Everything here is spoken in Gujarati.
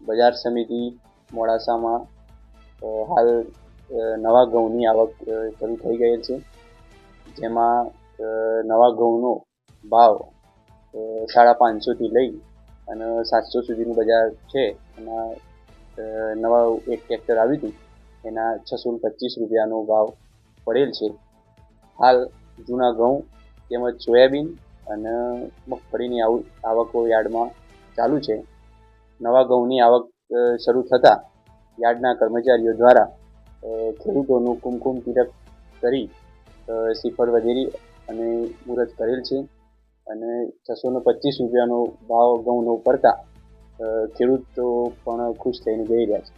બજાર સમિતિ મોડાસામાં હાલ નવા ઘઉંની આવક શરૂ થઈ ગયેલ છે, જેમાં નવા ઘઉંનો ભાવ 550થી લઈ અને 700 સુધીનું બજાર છે. એમાં નવા એક ટ્રેક્ટર આવ્યું હતું એના 625 રૂપિયાનો ભાવ પડેલ છે. હાલ જૂના ઘઉં તેમજ સોયાબીન અને મગફળીની આવકો યાર્ડમાં ચાલુ છે. નવા ઘઉંની આવક શરૂ થતાં યાર્ડના કર્મચારીઓ દ્વારા ખેડૂતોનું કુમકુમ તિલક કરી શ્રીફળ વધેરી અને મુહૂર્ત કરેલ છે અને 625 રૂપિયાનો ભાવ ઘઉંનો પડતા ખેડૂતો પણ ખુશ થઈને જઈ રહ્યા છે.